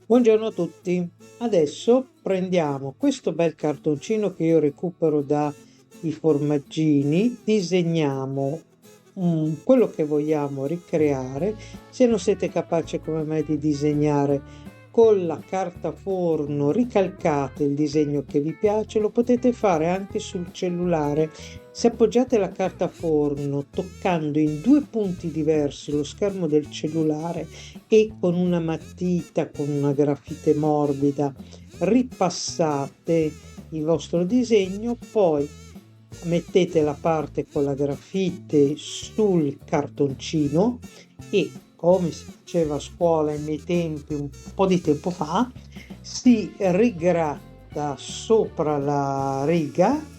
Buongiorno a tutti. Adesso prendiamo questo bel cartoncino che io recupero dai formaggini, disegniamo quello che vogliamo ricreare. Se non siete capaci come me di disegnare con la carta forno, ricalcate il disegno che vi piace, lo potete fare anche sul cellulare. Se appoggiate la carta forno toccando in due punti diversi lo schermo del cellulare e con una matita, con una grafite morbida, ripassate il vostro disegno, poi mettete la parte con la grafite sul cartoncino e, come si faceva a scuola ai miei tempi, un po' di tempo fa, si rigratta sopra la riga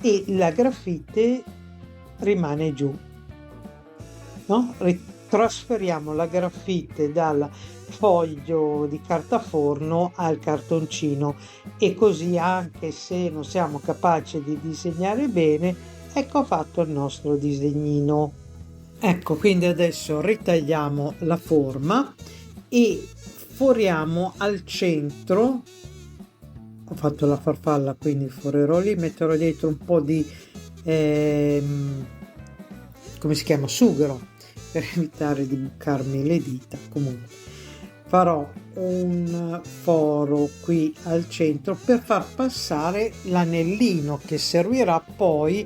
e la grafite rimane giù, no? Trasferiamo la grafite dal foglio di carta forno al cartoncino e così, anche se non siamo capaci di disegnare bene, ecco fatto il nostro disegnino. Ecco, quindi adesso ritagliamo la forma e foriamo al centro. Ho fatto la farfalla, quindi forerò lì, metterò dietro un po' di come si chiama, sughero, per evitare di bucarmi le dita. Comunque farò un foro qui al centro per far passare l'anellino che servirà poi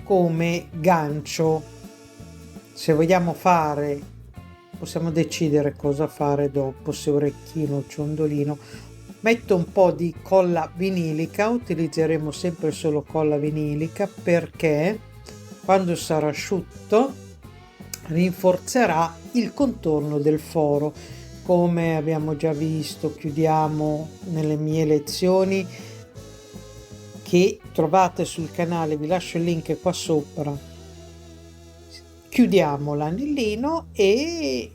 come gancio. Se vogliamo fare, possiamo decidere cosa fare dopo, se orecchino o ciondolino. Metto un po' di colla vinilica, utilizzeremo sempre solo colla vinilica perché quando sarà asciutto rinforzerà il contorno del foro. Come abbiamo già visto, chiudiamo nelle mie lezioni che trovate sul canale, vi lascio il link qua sopra. Chiudiamo l'anellino e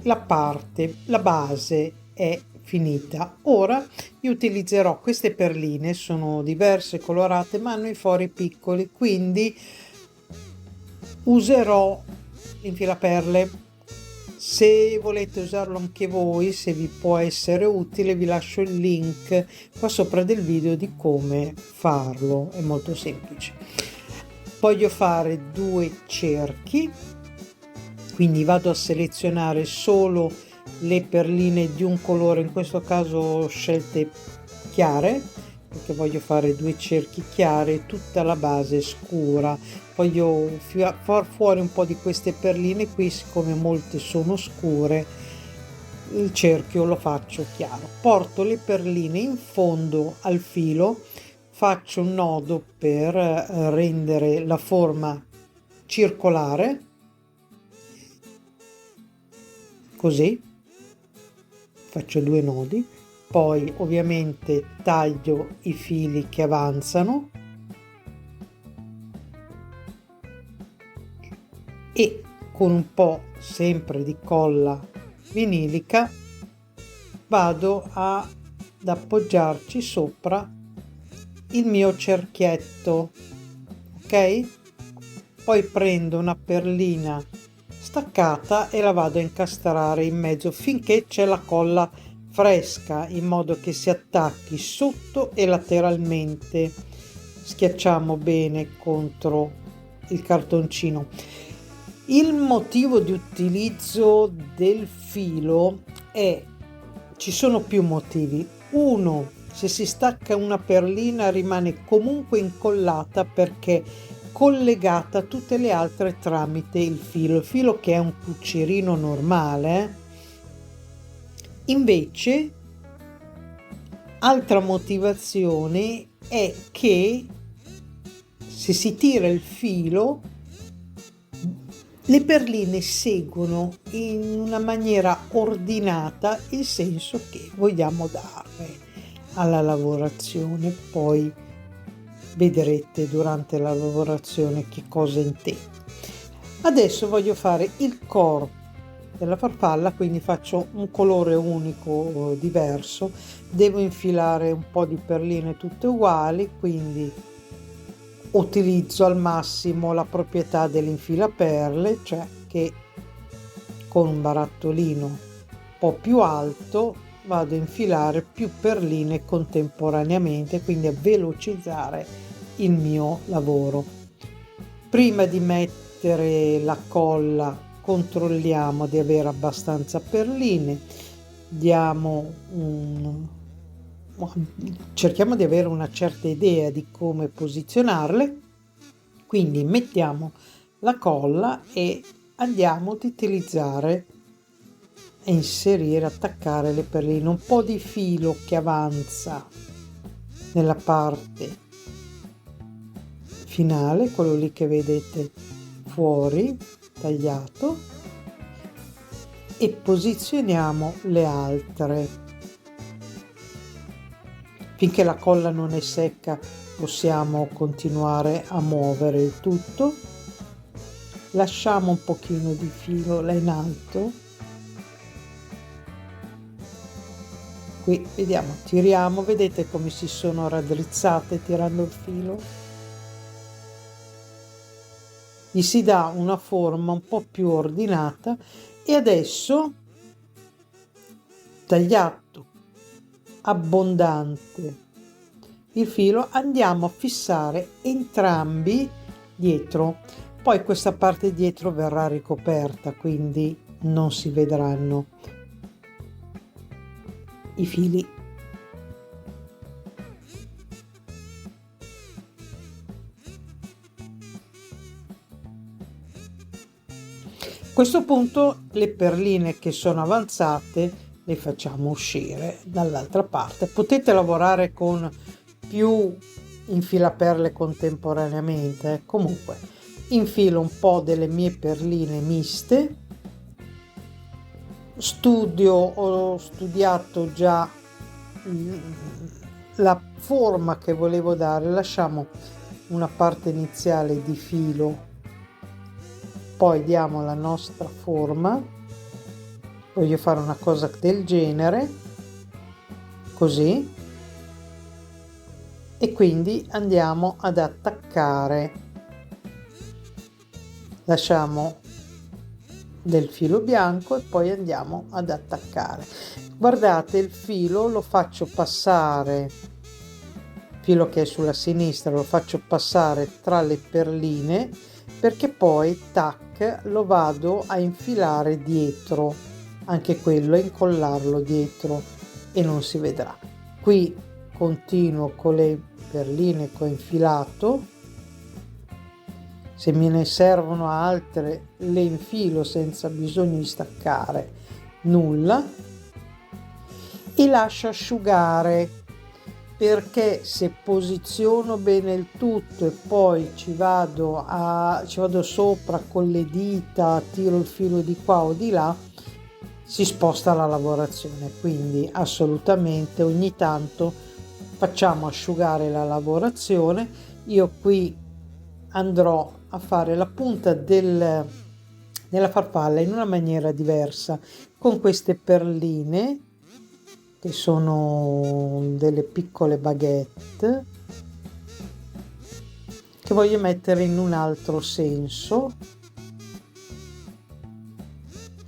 la base è finita. Ora io utilizzerò queste perline, sono diverse, colorate, ma hanno i fori piccoli, quindi userò l'infilaperle. Se volete usarlo anche voi, se vi può essere utile, vi lascio il link qua sopra del video di come farlo, è molto semplice. Voglio fare 2 cerchi, quindi vado a selezionare solo le perline di un colore, in questo caso ho scelte chiare perché voglio fare 2 cerchi chiari, tutta la base scura. Voglio far fuori un po' di queste perline qui, siccome molte sono scure il cerchio lo faccio chiaro. Porto le perline in fondo al filo, faccio un nodo per rendere la forma circolare, così faccio 2 nodi, poi ovviamente taglio i fili che avanzano e con un po' sempre di colla vinilica vado ad appoggiarci sopra il mio cerchietto, ok? Poi prendo una perlina staccata e la vado a incastrare in mezzo finché c'è la colla fresca, in modo che si attacchi sotto e lateralmente. Schiacciamo bene contro il cartoncino. Il motivo di utilizzo del filo ci sono più motivi. Uno, se si stacca una perlina rimane comunque incollata perché collegata a tutte le altre tramite il filo che è un cucierino normale. Invece, altra motivazione è che se si tira il filo, le perline seguono in una maniera ordinata il senso che vogliamo dare alla lavorazione. Poi vedrete durante la lavorazione che cosa intendo. Adesso voglio fare il corpo della farfalla, quindi faccio un colore unico diverso. Devo infilare un po' di perline tutte uguali, quindi utilizzo al massimo la proprietà dell'infilaperle, cioè che con un barattolino un po' più alto vado a infilare più perline contemporaneamente, quindi a velocizzare il mio lavoro. Prima di mettere la colla controlliamo di avere abbastanza perline, cerchiamo di avere una certa idea di come posizionarle, quindi mettiamo la colla e andiamo ad utilizzare e inserire, attaccare le perline, un po' di filo che avanza nella parte finale, quello lì che vedete fuori tagliato, e posizioniamo le altre. Finché la colla non è secca possiamo continuare a muovere il tutto. Lasciamo un pochino di filo là in alto. Qui vediamo, tiriamo, vedete come si sono raddrizzate tirando il filo? Gli si dà una forma un po' più ordinata e adesso, tagliato abbondante il filo, andiamo a fissare entrambi dietro. Poi questa parte dietro verrà ricoperta, quindi non si vedranno i fili. A questo punto le perline che sono avanzate le facciamo uscire dall'altra parte. Potete lavorare con più infilaperle contemporaneamente. Comunque infilo un po' delle mie perline miste. Ho studiato già la forma che volevo dare. Lasciamo una parte iniziale di filo, poi diamo la nostra forma. Voglio fare una cosa del genere, così, e quindi andiamo ad attaccare. Lasciamo del filo bianco e poi andiamo ad attaccare. Guardate, il filo lo faccio passare, filo che è sulla sinistra, lo faccio passare tra le perline, perché poi tac lo vado a infilare dietro, anche quello, a incollarlo dietro e non si vedrà. Qui continuo con le perline che ho infilato. Se me ne servono altre le infilo senza bisogno di staccare nulla e lascio asciugare, perché se posiziono bene il tutto e poi ci vado sopra con le dita, tiro il filo di qua o di là, si sposta la lavorazione. Quindi assolutamente ogni tanto facciamo asciugare la lavorazione. Io qui andrò a fare la punta della farfalla in una maniera diversa, con queste perline che sono delle piccole baguette che voglio mettere in un altro senso.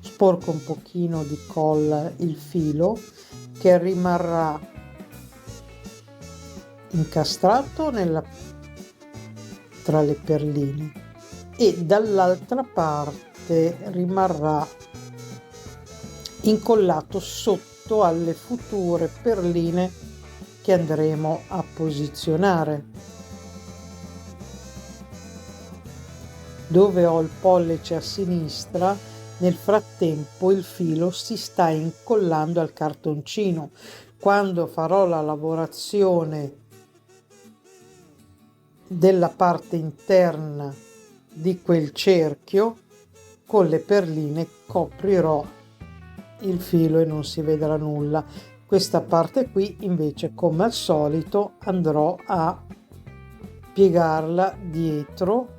Sporco un pochino di colla il filo che rimarrà incastrato tra le perline e dall'altra parte rimarrà incollato sotto alle future perline che andremo a posizionare. Dove ho il pollice a sinistra, nel frattempo il filo si sta incollando al cartoncino. Quando farò la lavorazione della parte interna di quel cerchio, con le perline coprirò il filo e non si vedrà nulla. Questa parte qui invece, come al solito, andrò a piegarla dietro,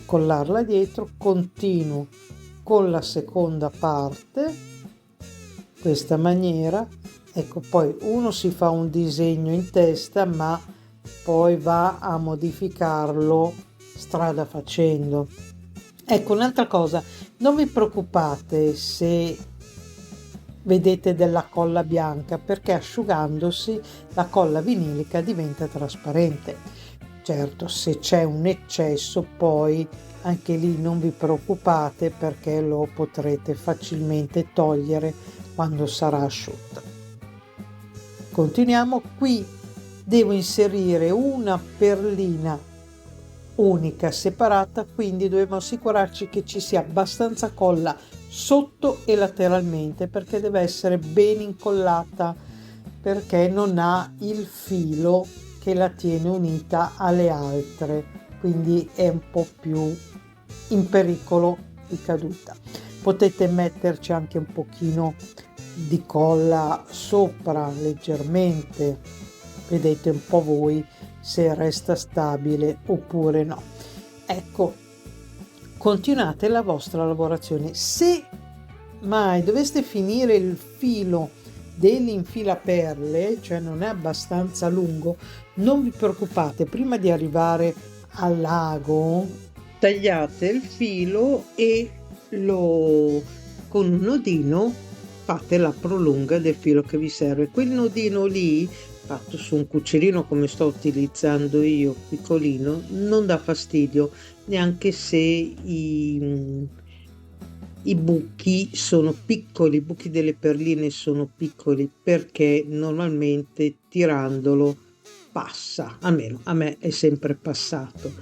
collarla dietro. Continuo con la seconda parte, questa maniera. Ecco, poi uno si fa un disegno in testa, ma poi va a modificarlo strada facendo. Ecco, un'altra cosa, non vi preoccupate se vedete della colla bianca, perché asciugandosi la colla vinilica diventa trasparente. Certo, se c'è un eccesso, poi anche lì non vi preoccupate, perché lo potrete facilmente togliere quando sarà asciutta. Continuiamo. Qui devo inserire una perlina unica separata, quindi dobbiamo assicurarci che ci sia abbastanza colla sotto e lateralmente, perché deve essere ben incollata, perché non ha il filo che la tiene unita alle altre, quindi è un po' più in pericolo di caduta. Potete metterci anche un pochino di colla sopra, leggermente, vedete un po' voi se resta stabile oppure no. Ecco, continuate la vostra lavorazione. Se mai doveste finire il filo dell'infilaperle, cioè non è abbastanza lungo, non vi preoccupate, prima di arrivare al lago tagliate il filo e lo con un nodino fate la prolunga del filo che vi serve. Quel nodino lì fatto su un cucierino come sto utilizzando io, piccolino, non dà fastidio, neanche se i buchi sono piccoli, i buchi delle perline sono piccoli, perché normalmente tirandolo passa, almeno a me è sempre passato.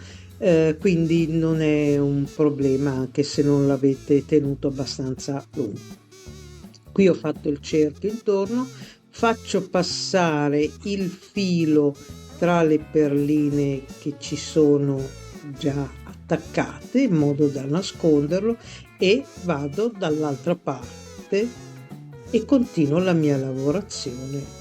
Quindi non è un problema anche se non l'avete tenuto abbastanza lungo. Qui ho fatto il cerchio intorno, faccio passare il filo tra le perline che ci sono già attaccate in modo da nasconderlo e vado dall'altra parte e continuo la mia lavorazione.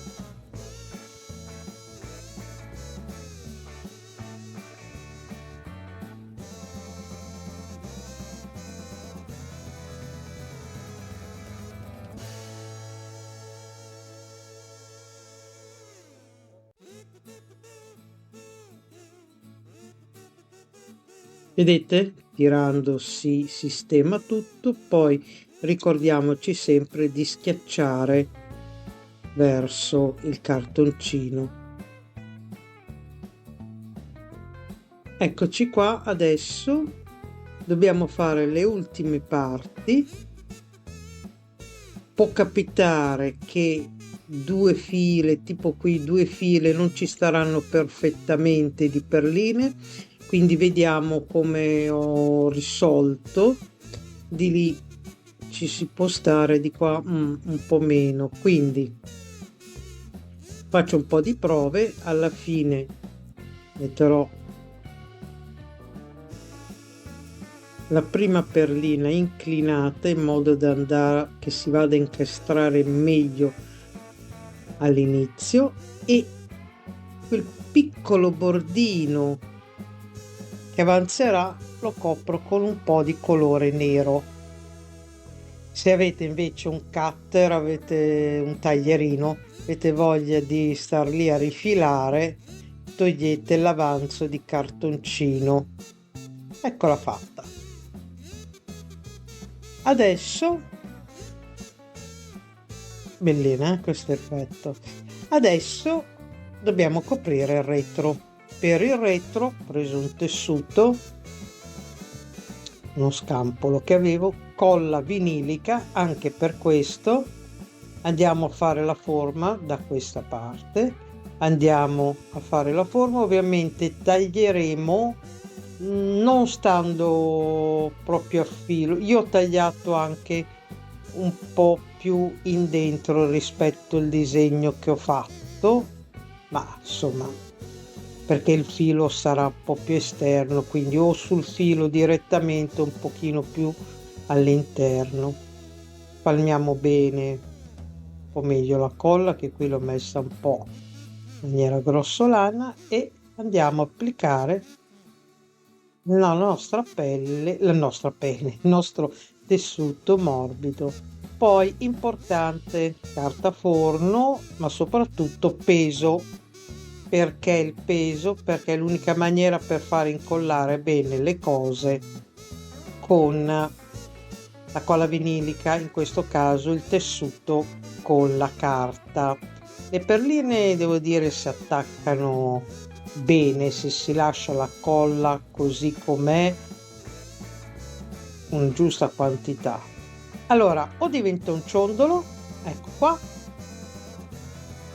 Vedete? Tirando si sistema tutto, poi ricordiamoci sempre di schiacciare verso il cartoncino. Eccoci qua, adesso dobbiamo fare le ultime parti. Può capitare che due file, tipo qui due file, non ci staranno perfettamente di perline, quindi vediamo come ho risolto. Di lì ci si può stare, di qua un po' meno, quindi faccio un po' di prove, alla fine metterò la prima perlina inclinata in modo da andare che si vada a incastrare meglio all'inizio, e quel piccolo bordino che avanzerà lo copro con un po' di colore nero. Se avete invece un cutter, avete un taglierino, avete voglia di star lì a rifilare, togliete l'avanzo di cartoncino. Eccola fatta. Adesso bellina, questo effetto. Adesso dobbiamo coprire il retro. Per il retro ho preso un tessuto, uno scampolo che avevo, colla vinilica, anche per questo andiamo a fare la forma da questa parte, andiamo a fare la forma, ovviamente taglieremo non stando proprio a filo. Io ho tagliato anche un po' più in dentro rispetto al disegno che ho fatto, ma insomma, perché il filo sarà un po' più esterno, quindi o sul filo direttamente un pochino più all'interno. Palmiamo bene un po' meglio la colla, che qui l'ho messa un po' in maniera grossolana, e andiamo a applicare la nostra pelle, il nostro tessuto morbido. Poi importante, carta forno, ma soprattutto peso. Perché il peso? Perché è l'unica maniera per fare incollare bene le cose con la colla vinilica, in questo caso il tessuto con la carta. Le perline, devo dire, si attaccano bene se si lascia la colla così com'è, in giusta quantità. Allora, o diventa un ciondolo, ecco qua,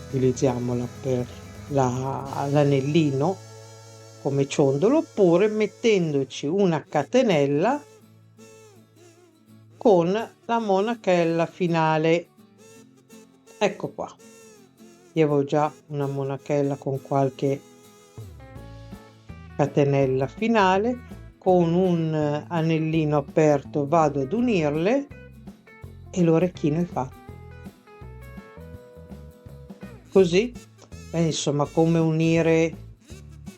utilizziamola per l'anellino come ciondolo, oppure mettendoci una catenella con la monachella finale. Ecco qua, io avevo già una monachella con qualche catenella finale, con un anellino aperto vado ad unirle e l'orecchino è fatto. Così, insomma, come unire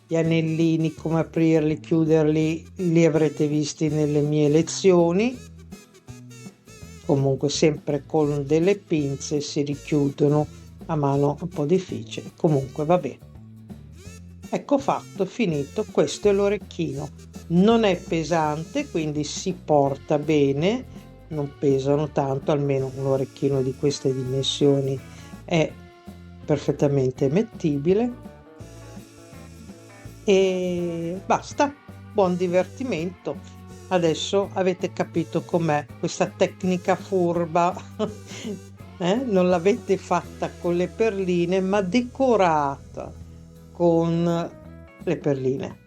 gli anellini, come aprirli, chiuderli, li avrete visti nelle mie lezioni. Comunque sempre con delle pinze si richiudono, a mano un po' difficile, comunque va bene. Ecco fatto, finito, questo è l'orecchino. Non è pesante, quindi si porta bene, non pesano tanto, almeno un orecchino di queste dimensioni è perfettamente mettibile. E basta, buon divertimento. Adesso avete capito com'è questa tecnica furba. Non l'avete fatta con le perline, ma decorata con le perline.